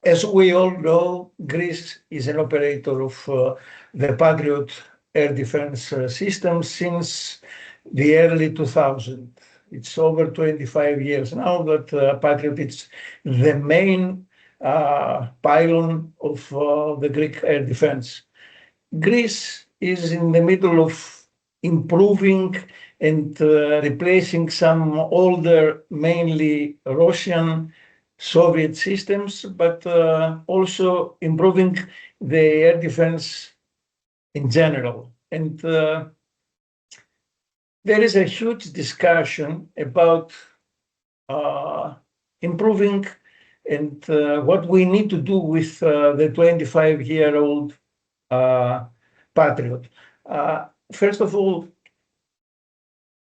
as we all know, Greece is an operator of the Patriot air defense system since the early 2000s. It's over 25 years now that Patriot is the main pylon of the Greek air defense. Greece is in the middle of improving and replacing some older, mainly Russian Soviet systems, but also improving the air defense in general. And there is a huge discussion about improving and what we need to do with the 25-year-old Patriot. First of all,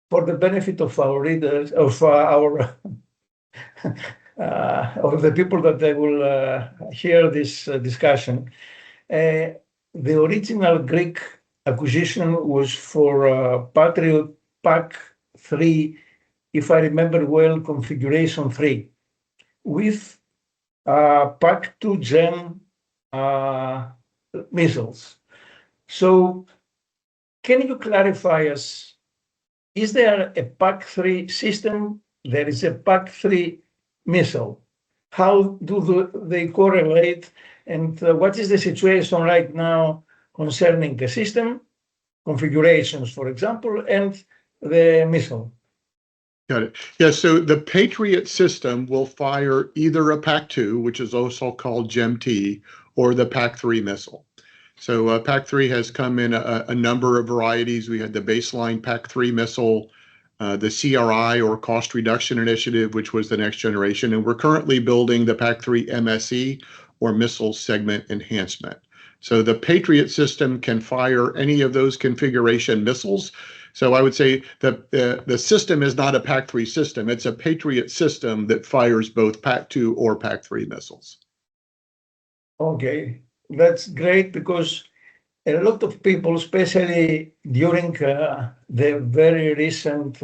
for the benefit of our readers, of our of the people that they will hear this discussion, the original Greek acquisition was for Patriot PAC-3, if I remember well, configuration 3, with PAC-2 GEM missiles. So can you clarify us, is there a PAC-3 system? There is a PAC-3 missile. How do they correlate? And what is the situation right now concerning the system, configurations, for example, and the missile? Got it. Yeah, so the Patriot system will fire either a PAC-2, which is also called GEM-T, or the PAC-3 missile. So PAC-3 has come in a number of varieties. We had the baseline PAC-3 missile, the CRI, or Cost Reduction Initiative, which was the next generation. And we're currently building the PAC-3 MSE, or Missile Segment Enhancement. So the Patriot system can fire any of those configuration missiles. So I would say that the system is not a PAC-3 system. It's a Patriot system that fires both PAC-2 or PAC-3 missiles. Okay, that's great, because a lot of people, especially during the very recent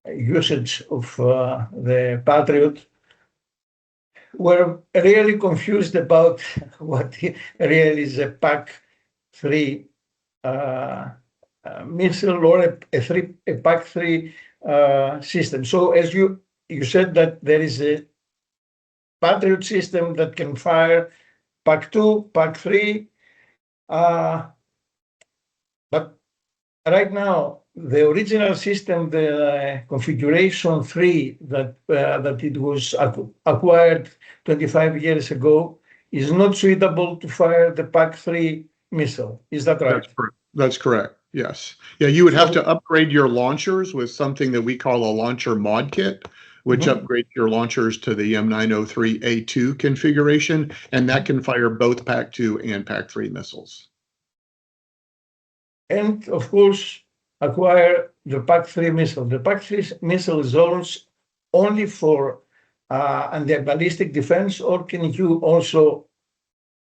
usage of the Patriot, were really confused about what really is a PAC-3 missile or a PAC-3 system. So as you said that there is a Patriot system that can fire PAC-2, PAC-3, but right now the original system, the configuration 3 that it was acquired 25 years ago, is not suitable to fire the PAC-3 missile. Is that right? That's correct. Yes. Yeah, you would have to upgrade your launchers with something that we call a launcher mod kit, which upgrades your launchers to the M903A2 configuration, and that can fire both PAC-2 and PAC-3 missiles. And of course, acquire the PAC-3 missile. The PAC-3 missile is only for anti-ballistic defense, or can you also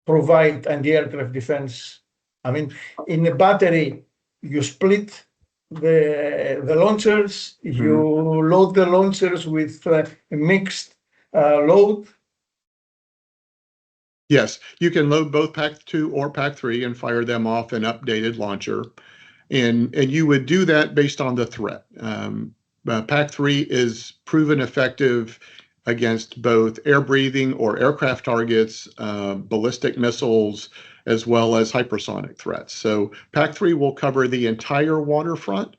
provide anti-aircraft defense? I mean, in a battery, you split the launchers, you load the launchers with a mixed load. Yes, you can load both PAC-2 or PAC-3 and fire them off an updated launcher. And you would do that based on the threat. PAC-3 is proven effective against both air-breathing or aircraft targets, ballistic missiles, as well as hypersonic threats. So PAC-3 will cover the entire waterfront,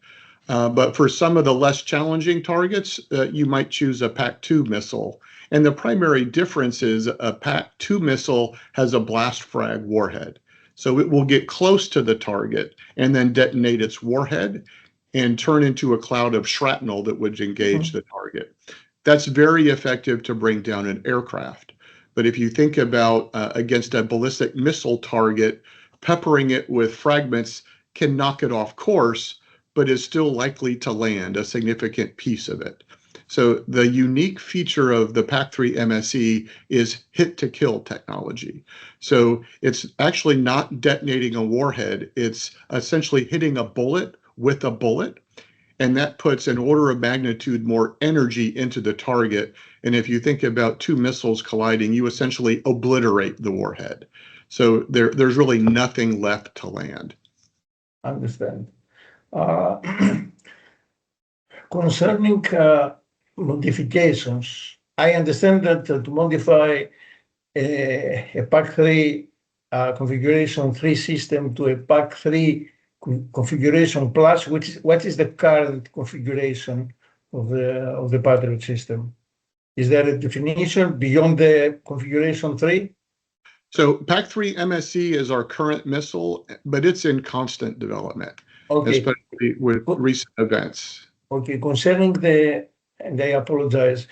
but for some of the less challenging targets, you might choose a PAC-2 missile. And the primary difference is a PAC-2 missile has a blast frag warhead. So it will get close to the target and then detonate its warhead and turn into a cloud of shrapnel that would engage the target. That's very effective to bring down an aircraft. But if you think about against a ballistic missile target, peppering it with fragments can knock it off course, but is still likely to land a significant piece of it. So the unique feature of the PAC-3 MSE is hit-to-kill technology. So it's actually not detonating a warhead. It's essentially hitting a bullet with a bullet, and that puts an order of magnitude more energy into the target And if you think about two missiles colliding, you essentially obliterate the warhead. So there's really nothing left to land. Understand. Concerning modifications, I understand that to modify a PAC-3 configuration 3 system to a PAC-3 configuration plus, what is the current configuration of the Patriot system? Is there a definition beyond the configuration 3? So PAC-3 MSE is our current missile, but it's in constant development, especially with recent events. Okay, concerning and I apologize,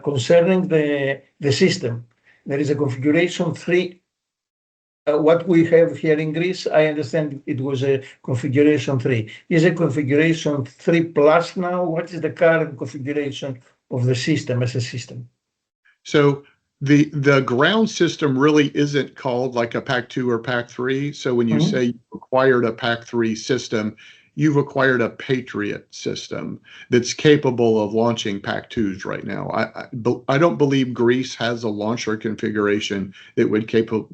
concerning the system, there is a configuration 3. What we have here in Greece, I understand it was a configuration 3. Is a configuration 3 plus now? What is the current configuration of the system as a system? So the ground system really isn't called like a PAC-2 or PAC-3. So when you say you acquired a PAC-3 system, you've acquired a Patriot system that's capable of launching PAC-2s right now. I don't believe Greece has a launcher configuration that would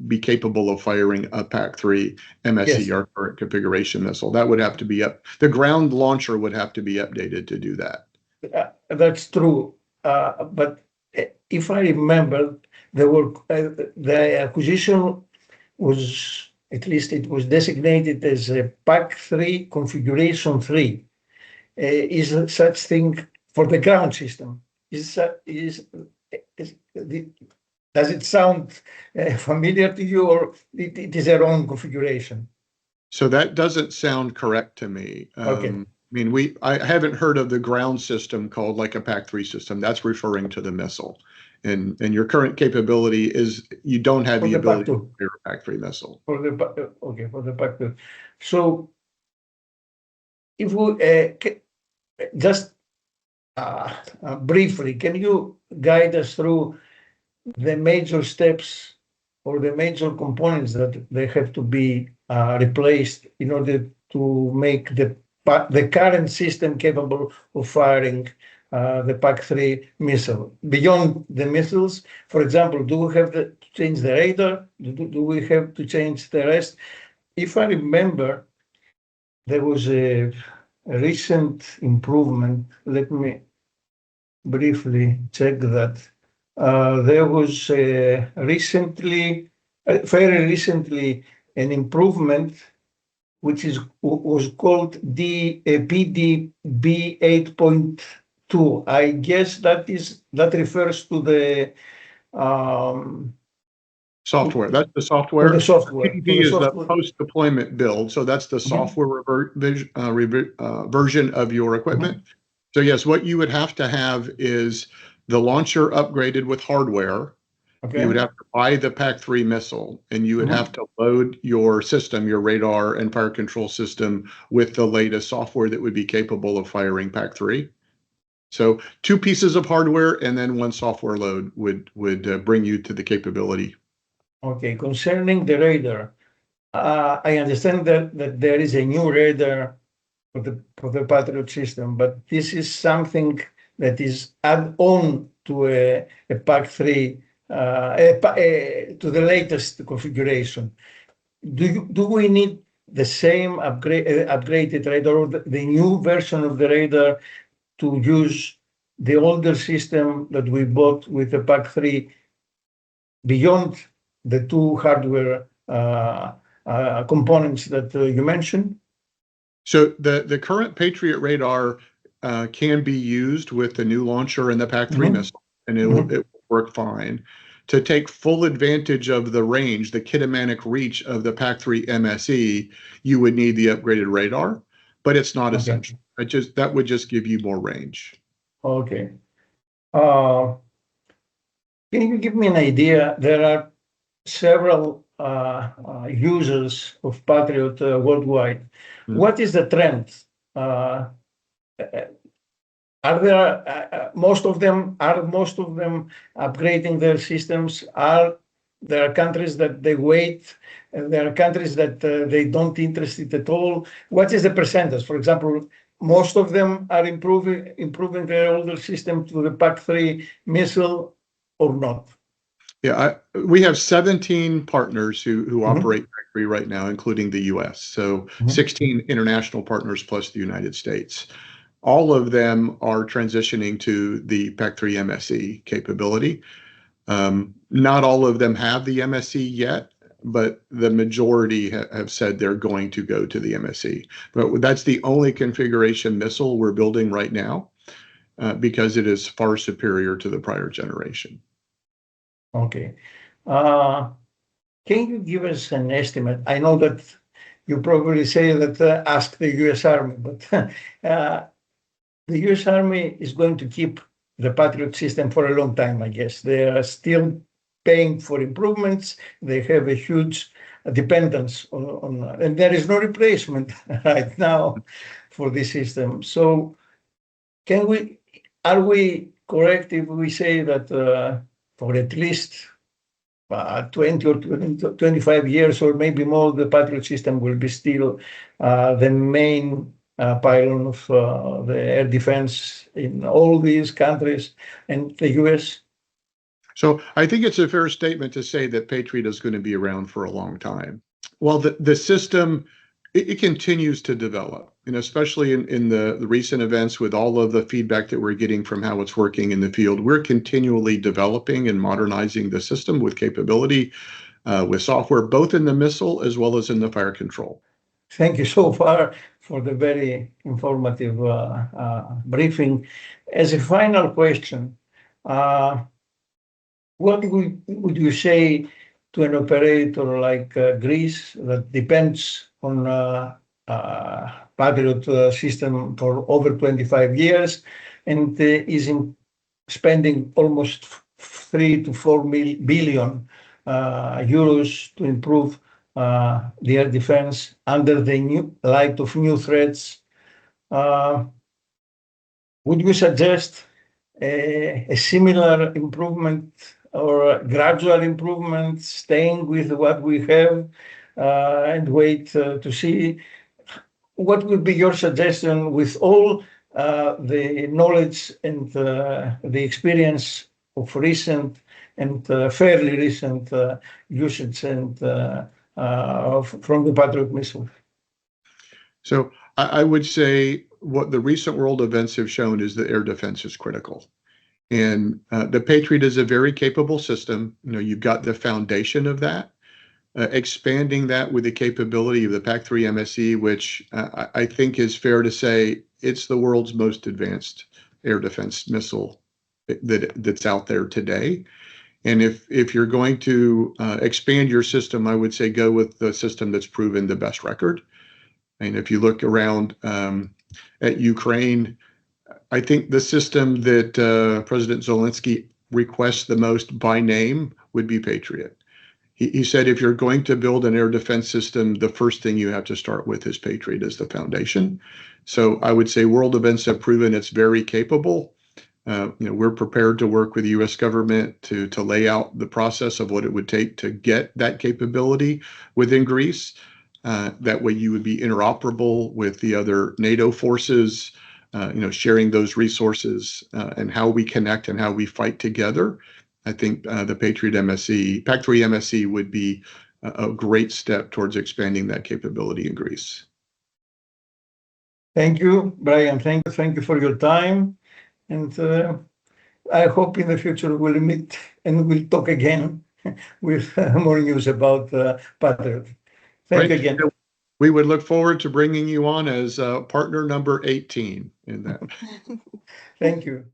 be capable of firing a PAC-3 MSE, our current configuration missile. That would have to be the ground launcher would have to be updated to do that. That's true. But if I remember, the acquisition was, at least it was designated as a PAC-3 configuration 3. Is such thing for the ground system? Does it sound familiar to you, or it is a wrong configuration? So that doesn't sound correct to me. I mean, I haven't heard of the ground system called like a PAC-3 system. That's referring to the missile. And your current capability is you don't have the ability to fire a PAC-3 missile. For the PAC-2. So if we just briefly, can you guide us through the major steps or the major components that they have to be replaced in order to make the current system capable of firing the PAC-3 missile? Beyond the missiles, for example, do we have to change the radar? Do we have to change the rest? If I remember, there was a recent improvement. Let me briefly check that. There was very recently, an improvement which was called the PDB 8.2. I guess that refers to the software. That's the software. The software. PDB is the post-deployment build. So that's the software version of your equipment. So yes, what you would have to have is the launcher upgraded with hardware. You would have to buy the PAC-3 missile, and you would have to load your system, your radar and fire control system, with the latest software that would be capable of firing PAC-3. So 2 pieces of hardware and then 1 software load would bring you to the capability. Okay, concerning the radar, I understand that there is a new radar for the Patriot system, but this is something that is add-on to a PAC-3, to the latest configuration. Do we need the same upgraded radar, or the new version of the radar, to use the older system that we bought with the PAC-3 beyond the 2 hardware components that you mentioned? So the current Patriot radar can be used with the new launcher and the PAC-3 missile, and it will work fine. To take full advantage of the range, the kinematic reach of the PAC-3 MSE, you would need the upgraded radar, but it's not essential. That would just give you more range. Okay. Can you give me an idea? There are several users of Patriot worldwide. What is the trend? Are there most of them upgrading their systems? Are there countries that they wait, and there are countries that they don't interested at all? What is the percentage? For example, most of them are improving their older system to the PAC-3 missile or not? Yeah, we have 17 partners who operate PAC-3 right now, including the U.S. So 16 international partners plus the United States. All of them are transitioning to the PAC-3 MSE capability. Not all of them have the MSE yet, but the majority have said they're going to go to the MSE. But that's the only configuration missile we're building right now because it is far superior to the prior generation. Okay. Can you give us an estimate? I know that you probably say that ask the U.S. Army, but the U.S. Army is going to keep the Patriot system for a long time, I guess. They are still paying for improvements. They have a huge dependence on and there is no replacement right now for this system. So are we correct if we say that for at least 20 or 25 years or maybe more, the Patriot system will be still the main pylon of the air defense in all these countries and the U.S.? So I think it's a fair statement to say that Patriot is going to be around for a long time. Well, the system, it continues to develop, and especially in the recent events with all of the feedback that we're getting from how it's working in the field, we're continually developing and modernizing the system with capability, with software, both in the missile as well as in the fire control. Thank you so far for the very informative briefing. As a final question, what would you say to an operator like Greece that depends on Patriot system for over 25 years and is spending almost 3 to 4 billion euros to improve the air defense under the new light of new threats? Would you suggest a similar improvement or a gradual improvement, staying with what we have and wait to see? What would be your suggestion with all the knowledge and the experience of recent and fairly recent usage and from the Patriot missile? So I would say what the recent world events have shown is that air defense is critical. And the Patriot is a very capable system. You know, you've got the foundation of that. Expanding that with the capability of the PAC-3 MSE, which I think is fair to say it's the world's most advanced air defense missile that's out there today. And if you're going to expand your system, I would say go with the system that's proven the best record. And if you look around at Ukraine, I think the system that President Zelensky requests the most by name would be Patriot. He said, if you're going to build an air defense system, the first thing you have to start with is Patriot as the foundation. So I would say world events have proven it's very capable. We're prepared to work with the U.S. government to lay out the process of what it would take to get that capability within Greece. That way you would be interoperable with the other NATO forces, sharing those resources and how we connect and how we fight together. I think the Patriot MSE, PAC-3 MSE would be a great step towards expanding that capability in Greece. Thank you, Brian. Thank you for your time. And I hope in the future we'll meet and we'll talk again with more news about Patriot. Thank you again. We would look forward to bringing you on as partner number 18 in that. Thank you.